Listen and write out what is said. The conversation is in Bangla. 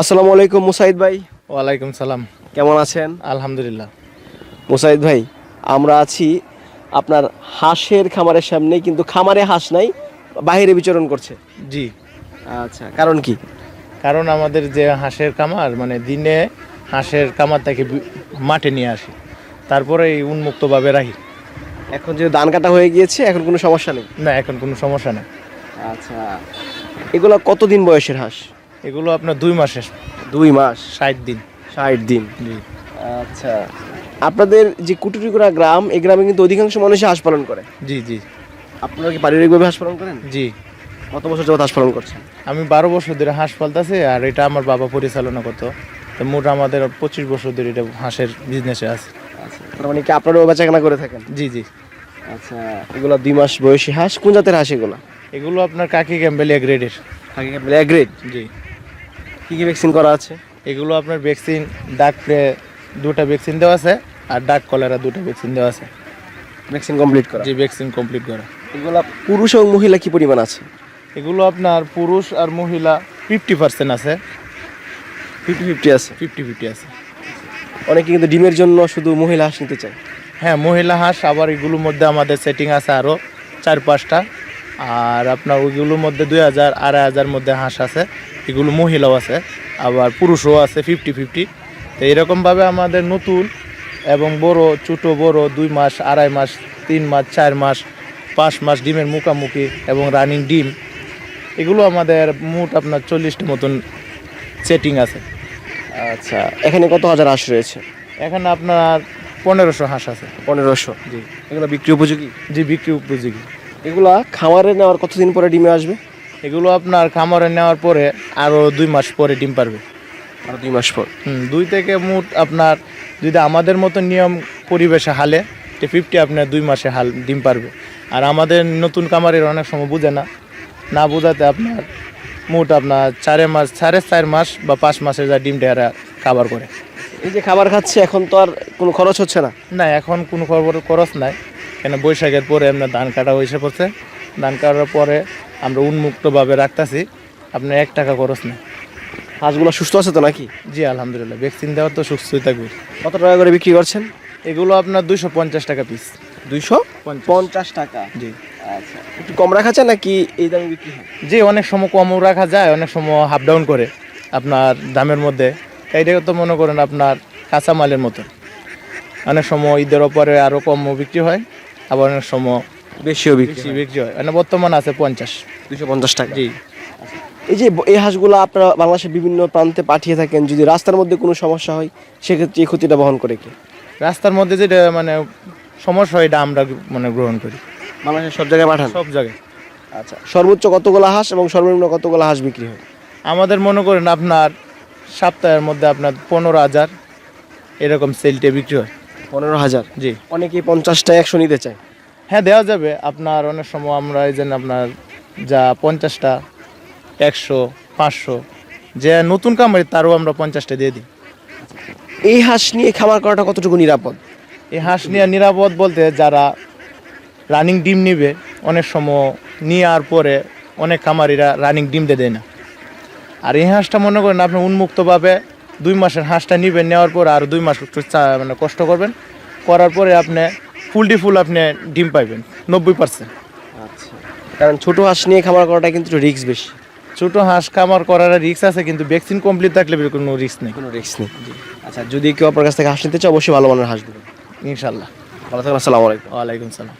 আসসালামু আলাইকুম মুসাইদ ভাই। ওয়ালাইকুম সালাম। কেমন আছেন? আলহামদুলিল্লাহ। মুসাইদ ভাই, আমরা আছি আপনার হাঁসের খামারের সামনে, কিন্তু খামারে হাঁস নাই, বাইরে বিচরণ করছে। জি, আচ্ছা, কারণ কি? কারণ আমাদের যে হাঁসের কামার মানে দিনে হাঁসের কামার থেকে মাঠে নিয়ে আসি, তারপরে এই উন্মুক্তভাবে রাখি। এখন যে ধান কাটা হয়ে গিয়েছে, এখন কোনো সমস্যা নেই। না, এখন কোনো সমস্যা নেই। আচ্ছা, এগুলো কতদিন বয়সের হাঁস? এগুলো আপনার 2 মাসের 2 মাস 60 দিন। 60 দিন। জি আচ্ছা, আপনাদের যে কুটুরিগুড়া গ্রাম, এই গ্রামে কিন্তু অধিকাংশ মানুষই হাঁস পালন করে। জি জি আপনারা কি পারিবারিকভাবে হাঁস পালন করেন? জি। কত বছর যাবত হাঁস পালন করছেন? আমি 12 বছর ধরে হাঁস পালতেছি, আর এটা আমার বাবা পরিচালনা করতো। তো মোট আমাদের 25 বছর ধরে এটা হাঁসের বিজনেসে আছে। আচ্ছা, তার মানে কি আপনারাও বেচাকেনা করে থাকেন? জি জি। আচ্ছা, এগুলো 2 মাস বয়সী হাঁস। কোন জাতের হাঁস এগুলো? এগুলো আপনার কাকি ক্যাম্বেলিয়া গ্রেডের। Black grade. জি। কি কি ভ্যাকসিন করা আছে? এগুলো আপনার ভ্যাকসিন ডাক প্লে 2টা ভ্যাকসিন দেওয়া আছে, আর ডাক কলেরা 2টা ভ্যাকসিন দেওয়া আছে। ভ্যাকসিন কমপ্লিট করা? জি, ভ্যাকসিন কমপ্লিট করা। এগুলো পুরুষ এবং মহিলা কি পরিমাণ আছে? এগুলো আপনার পুরুষ আর মহিলা 50% আছে। 50-50 আছে? 50-50 আছে। অনেকে কিন্তু ডিমের জন্য শুধু মহিলা হাঁস নিতে চায়। হ্যাঁ, মহিলা হাঁস, আবার এগুলোর মধ্যে আমাদের সেটিং আছে আরও 4-5টা। আর আপনার ওইগুলোর মধ্যে 2000-2500 মধ্যে হাঁস আছে, এগুলো মহিলাও আছে, আবার পুরুষও আছে 50-50। তো এরকমভাবে আমাদের নতুন এবং বড়, ছোটো বড় 2 মাস, 2.5 মাস, 3 মাস, 4 মাস, 5 মাস ডিমের মুখামুখি এবং রানিং ডিম, এগুলো আমাদের মোট আপনার 40টা মতন সেটিং আছে। আচ্ছা, এখানে কত হাজার হাঁস রয়েছে? এখানে আপনার 1500 হাঁস আছে। 1500? জি এগুলো বিক্রি উপযোগী? জি, বিক্রি উপযোগী। এগুলা খামারে নেওয়ার কতদিন পরে ডিমে আসবে? এগুলো আপনার খামারে নেওয়ার পরে আরও 2 মাস পরে ডিম পারবে। আর 2 মাস পর? 2 থেকে মোট আপনার যদি আমাদের মতো নিয়ম পরিবেশে হালে, তো 50 আপনার 2 মাসে হাল ডিম পারবে। আর আমাদের নতুন খামারের অনেক সময় বোঝে না বোঝাতে আপনার মোট আপনার 4 মাস, 4.5 মাস বা 5 মাসে যা ডিম ডেয়ারা খাবার করে। এই যে খাবার খাচ্ছে, এখন তো আর কোনো খরচ হচ্ছে না? না, এখন কোনো খরচ নাই, কেন বৈশাখের পরে আপনার ধান কাটা হয়েছে পড়ছে। ধান কাটার পরে আমরা উন্মুক্তভাবে রাখতেছি, আপনার 1 টাকা খরচ নেই। হাঁসগুলো সুস্থ আছে তো নাকি? জি আলহামদুলিল্লাহ, ভ্যাকসিন দেওয়ার তো সুস্থই থাকবে। কত টাকা করে বিক্রি করছেন? এগুলো আপনার 250 টাকা পিস। 250 টাকা? জি। আচ্ছা, একটু কম রাখা যায় নাকি এই দামে বিক্রি হয়? জি, অনেক সময় কমও রাখা যায়, অনেক সময় হাফ ডাউন করে আপনার দামের মধ্যে। এইটা তো মনে করেন আপনার কাঁচামালের মতো, অনেক সময় ঈদের ওপরে আরও কমও বিক্রি হয়, আবার অনেক সময় বেশিও বিক্রি হয়। মানে বর্তমান আছে 250 টাকা? জি। এই যে এই হাঁসগুলো আপনারা বাংলাদেশের বিভিন্ন প্রান্তে পাঠিয়ে থাকেন, যদি রাস্তার মধ্যে কোনো সমস্যা হয় সেক্ষেত্রে এই ক্ষতিটা বহন করে কে? রাস্তার মধ্যে যেটা মানে সমস্যা হয়, এটা আমরা মানে গ্রহণ করি। বাংলাদেশের সব জায়গায় পাঠান? সব জায়গায়। আচ্ছা, সর্বোচ্চ কতগুলো হাঁস এবং সর্বনিম্ন কতগুলো হাঁস বিক্রি হয়? আমাদের মনে করেন আপনার সপ্তাহের মধ্যে আপনার 15,000 এরকম সেলটে বিক্রি হয়। 15,000? জি। অনেকেই 50টা 100 নিতে চায়। হ্যাঁ, দেওয়া যাবে। আপনার অনেক সময় আমরা এই যে আপনার যা 50টা, 100, 500, যে নতুন কামারি তারও আমরা 50টা দিয়ে দিই। এই হাঁস নিয়ে খামার করাটা কতটুকু নিরাপদ? এই হাঁস নিয়ে নিরাপদ বলতে, যারা রানিং ডিম নিবে, অনেক সময় নিয়ে আর পরে অনেক খামারিরা রানিং ডিম দেয় না। আর এই হাঁসটা মনে করেন আপনি উন্মুক্তভাবে 2 মাসের হাঁসটা নিবেন, নেওয়ার পর আর 2 মাস একটু মানে কষ্ট করবেন, করার পরে আপনি ফুল আপনি ডিম পাইবেন 90%। আচ্ছা, কারণ ছোট হাঁস নিয়ে খামার করাটা কিন্তু রিস্ক বেশি। ছোট হাঁস খামার করার রিস্ক আছে, কিন্তু ভ্যাকসিন কমপ্লিট থাকলে কোনো রিস্ক নেই। কোনো রিস্ক নেই? আচ্ছা, যদি কেউ আপনার কাছ থেকে হাঁস নিতে চায়, অবশ্যই ভালো মানের হাঁস দেবেন ইনশাল্লাহ। ভালো থাকবেন। আসসালামু আলাইকুম। ওয়ালাইকুম সালাম।